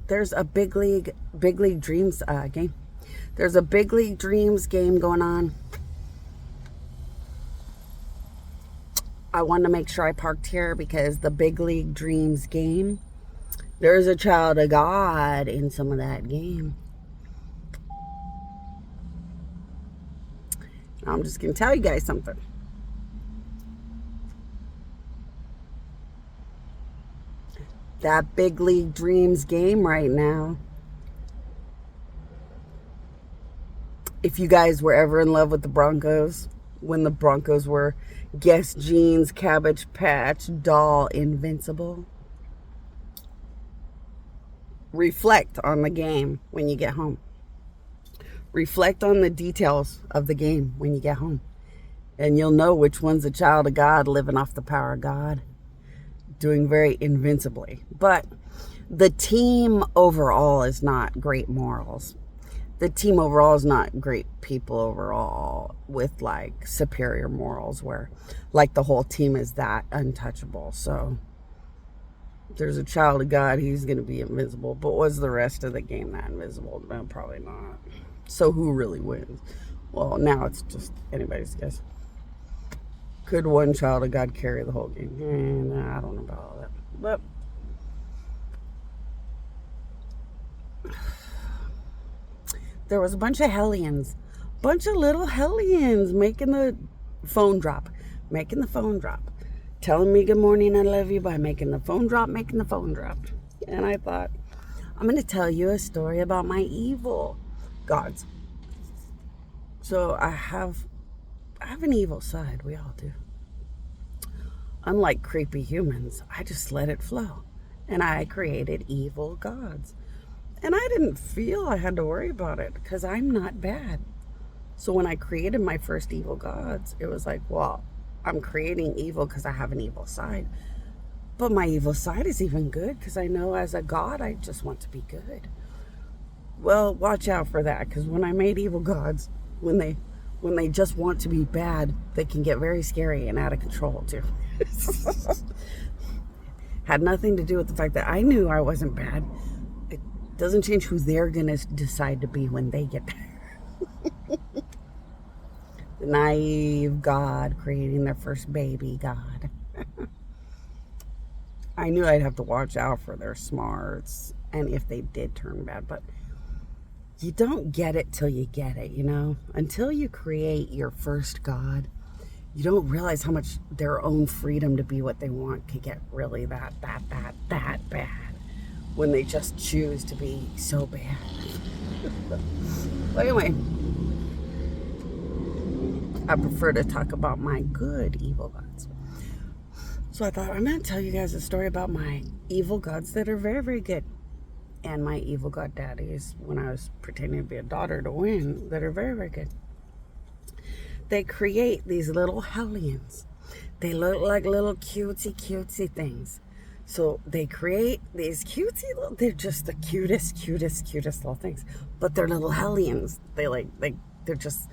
there's a big league dreams game. There's a big league dreams game going on. I wanted to make sure I parked here because the big league dreams game, there's a child of God in some of that game. I'm just going to tell you guys something. That big league dreams game right now, if you guys were ever in love with the Broncos, when the Broncos were Guess Jeans, Cabbage Patch, Doll, Invincible, reflect on the game when you get home. Reflect on the details of the game when you get home. And you'll know which one's a child of God, living off the power of God, doing very invincibly. But the team overall is not great morals. The team overall is not great people overall with like superior morals where like the whole team is that untouchable. So there's a child of God, he's going to be invincible. But was the rest of the game that invisible? No, probably not. So who really wins? Well, now it's just anybody's guess. Could one child of God carry the whole game? Nah, I don't know about all that. But there was a bunch of hellions. Bunch of little hellions making the phone drop. Making the phone drop. Telling me good morning, I love you by making the phone drop, making the phone drop. And I thought, I'm going to tell you a story about my evil gods. So I have an evil side. We all do. Unlike creepy humans, I just let it flow. And I created evil gods. And I didn't feel I had to worry about it because I'm not bad. So when I created my first evil gods, it was like, well, I'm creating evil because I have an evil side. But my evil side is even good because I know as a god, I just want to be good. Well, watch out for that because when I made evil gods, when they just want to be bad, they can get very scary and out of control too. Had nothing to do with the fact that I knew I wasn't bad. It doesn't change who they're going to decide to be when they get there. The naive God creating their first baby God. I knew I'd have to watch out for their smarts and if they did turn bad, but you don't get it till you get it, you know? Until you create your first God, you don't realize how much their own freedom to be what they want could get really that bad when they just choose to be so bad. But anyway, I prefer to talk about my good evil gods. So I thought I'm going to tell you guys a story about my evil gods that are very, very good. And my evil god daddies, when I was pretending to be a daughter to win, that are very, very good. They create these little hellions. They look like little cutesy things. So they create these cutesy little, they're just the cutest little things. But they're little hellions. They're just,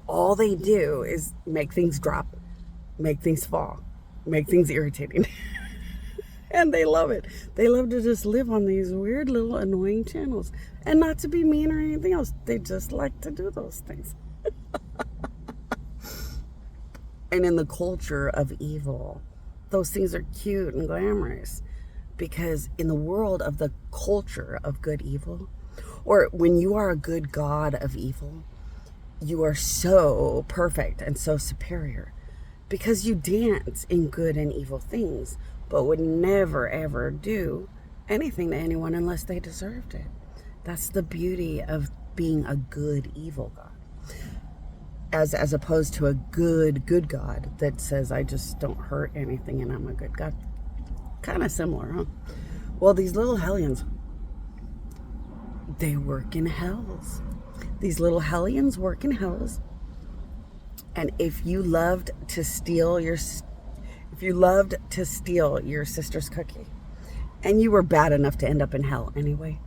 all they do is make things drop, make things fall, make things irritating. And they love it. They love to just live on these weird little annoying channels. And not to be mean or anything else. They just like to do those things. And in the culture of evil, those things are cute and glamorous. Because in the world of the culture of good evil, or when you are a good god of evil, you are so perfect and so superior. Because you dance in good and evil things, but would never ever do anything to anyone unless they deserved it. That's the beauty of being a good evil god. As opposed to a good god that says, I just don't hurt anything and I'm a good god. Kind of similar, huh? Well, these little hellions, they work in hells. These little hellions work in hells. And if you loved to steal your sister's cookie, and you were bad enough to end up in hell anyway,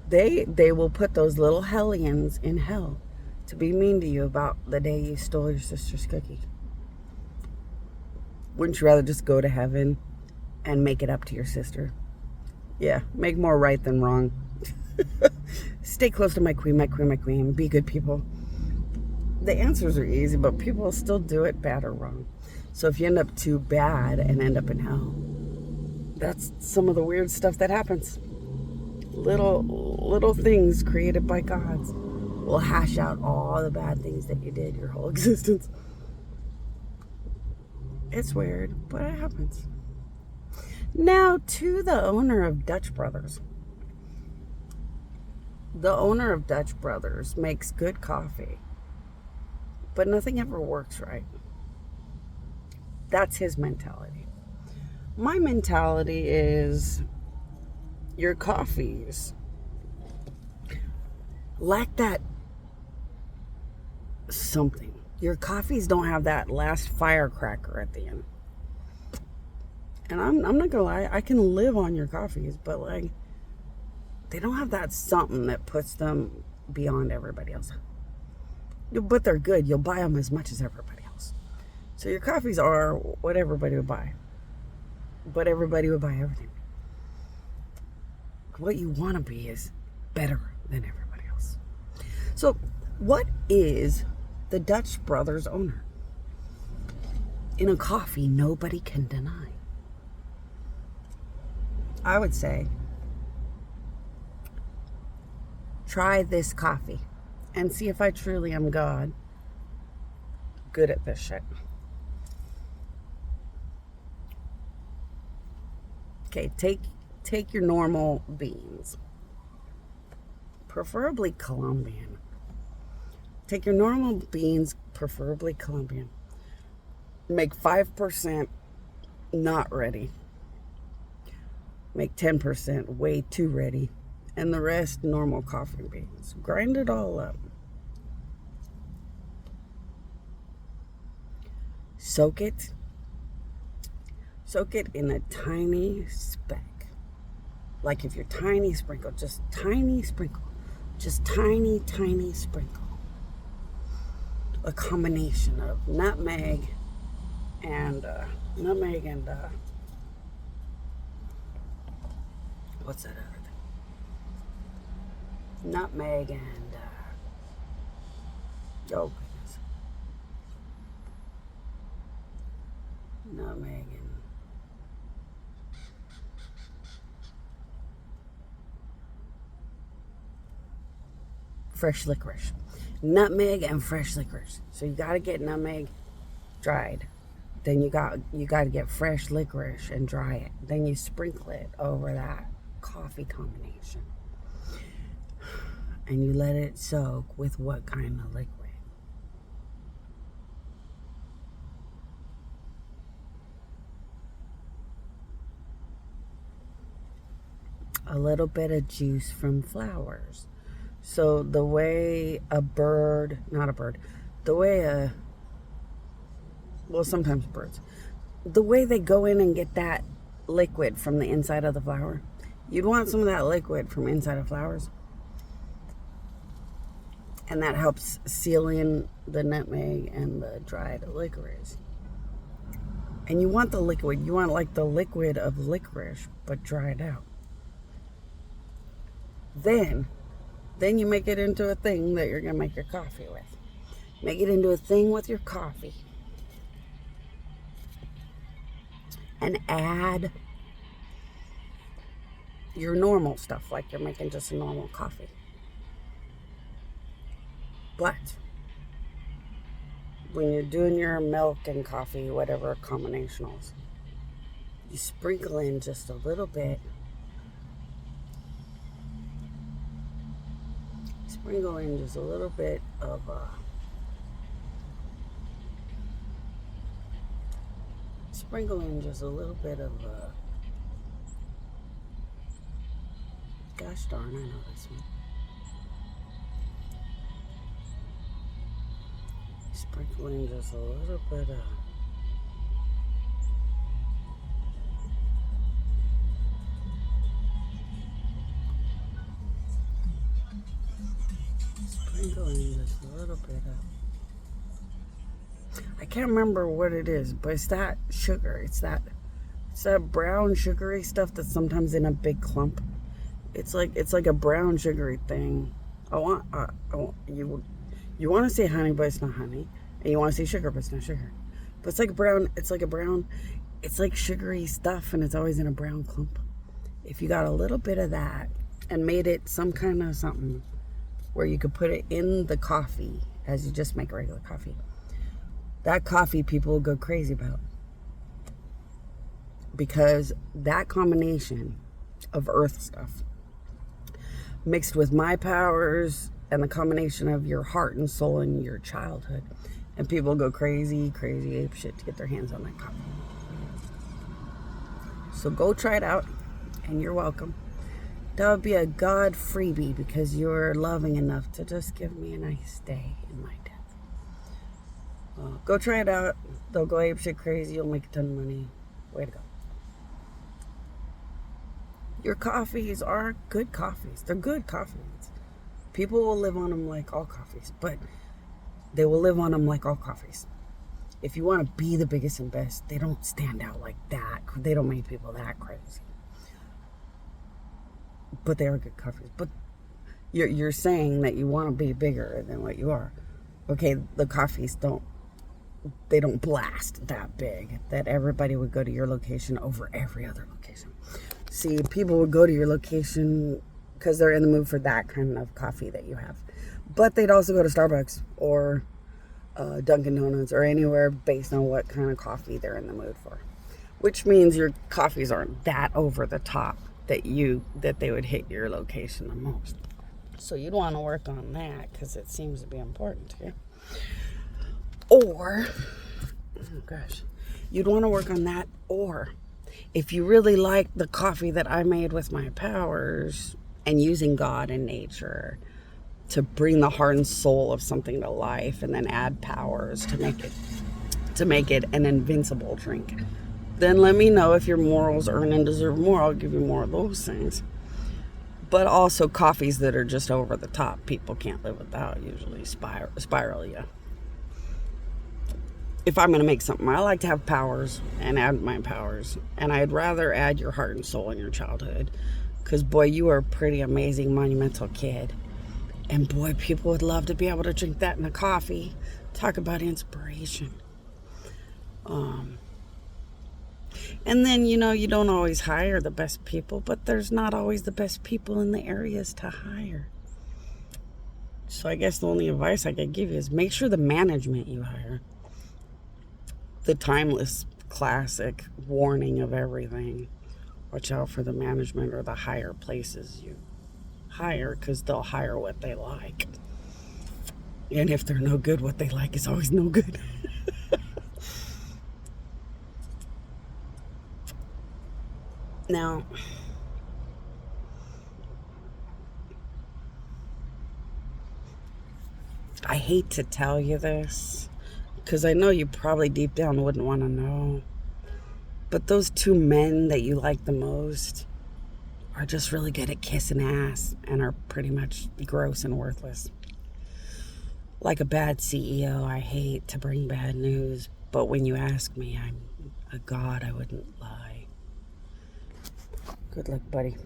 they will put those little hellions in hell to be mean to you about the day you stole your sister's cookie. Wouldn't you rather just go to heaven and make it up to your sister? Yeah, make more right than wrong. Stay close to my queen, my queen, my queen. Be good people. The answers are easy, but people still do it bad or wrong. So if you end up too bad and end up in hell, that's some of the weird stuff that happens. Little things created by God will hash out all the bad things that you did your whole existence. It's weird, but it happens. Now to the owner of Dutch Brothers. The owner of Dutch Brothers makes good coffee, but nothing ever works right. That's his mentality. My mentality is your coffees lack that something. Your coffees don't have that last firecracker at the end. And I'm not gonna lie, I can live on your coffees, but like, they don't have that something that puts them beyond everybody else. But they're good. You'll buy them as much as everybody else. So your coffees are what everybody would buy. But everybody would buy everything. What you want to be is better than everybody else. So what is the Dutch Brothers owner? In a coffee nobody can deny. I would say, try this coffee and see if I truly am God, good at this shit. Okay, take your normal beans, preferably Colombian. Take your normal beans, preferably Colombian. Make 5% not ready. Make 10% way too ready. And the rest normal coffee beans. Grind it all up. Soak it. Soak it in a tiny speck. Like if you're tiny sprinkle, just tiny sprinkle. Just tiny, tiny sprinkle. A combination of nutmeg and what's that other thing? Nutmeg and oh goodness. Nutmeg and fresh licorice. Nutmeg and fresh licorice. So you gotta get nutmeg dried. Then you gotta get fresh licorice and dry it. Then you sprinkle it over that coffee combination. And you let it soak with what kind of liquid? A little bit of juice from flowers. So the way sometimes birds, the way they go in and get that liquid from the inside of the flower, you'd want some of that liquid from inside of flowers. And that helps seal in the nutmeg and the dried licorice. And you want the liquid, you want like the liquid of licorice, but dried out. Then you make it into a thing that you're going to make your coffee with. Make it into a thing with your coffee. And add your normal stuff, like you're making just a normal coffee. But when you're doing your milk and coffee, whatever combinationals, you sprinkle in just a little bit. Sprinkle in just a little bit of gosh darn, I know this one. Sprinkle in just a little bit of just a little bit of, I can't remember what it is, but it's that sugar. It's that brown sugary stuff that's sometimes in a big clump. It's like a brown sugary thing. I want you want to say honey, but it's not honey, and you want to say sugar, but it's not sugar. But it's like brown. It's like sugary stuff, and it's always in a brown clump. If you got a little bit of that and made it some kind of something where you could put it in the coffee as you just make regular coffee, that coffee people will go crazy about, because that combination of earth stuff mixed with my powers and the combination of your heart and soul and your childhood, and people go crazy ape shit to get their hands on that coffee. So go try it out, and you're welcome. That would be a God freebie, because you're loving enough to just give me a nice day in my death. Go try it out. They'll go ape shit crazy. You'll make a ton of money. Way to go. Your coffees are good coffees. They're good coffees. People will live on them like all coffees, but they will live on them like all coffees. If you want to be the biggest and best, they don't stand out like that. They don't make people that crazy. But they are good coffees. But you're saying that you want to be bigger than what you are. Okay, the coffees don't blast that big that everybody would go to your location over every other location. See, people would go to your location because they're in the mood for that kind of coffee that you have. But they'd also go to Starbucks or Dunkin' Donuts or anywhere based on what kind of coffee they're in the mood for. Which means your coffees aren't that over the top that they would hit your location the most. So you'd want to work on that, because it seems to be important to you. Or, oh gosh, you'd want to work on that. Or if you really like the coffee that I made with my powers and using God and nature to bring the heart and soul of something to life, and then add powers to make it an invincible drink, then let me know. If your morals earn and deserve more, I'll give you more of those things. But also coffees that are just over the top, people can't live without, usually spiral you. If I'm going to make something, I like to have powers and add my powers. And I'd rather add your heart and soul in your childhood. Because, boy, you are a pretty amazing, monumental kid. And, boy, people would love to be able to drink that in a coffee. Talk about inspiration. And then, you don't always hire the best people. But there's not always the best people in the areas to hire. So I guess the only advice I could give you is make sure the management you hire, the timeless classic warning of everything, watch out for the management or the higher places you hire, because they'll hire what they like. And if they're no good, what they like is always no good. Now, I hate to tell you this, because I know you probably deep down wouldn't want to know. But those two men that you like the most are just really good at kissing ass and are pretty much gross and worthless. Like a bad CEO, I hate to bring bad news, but when you ask me, I'm a god, I wouldn't lie. Good luck, buddy.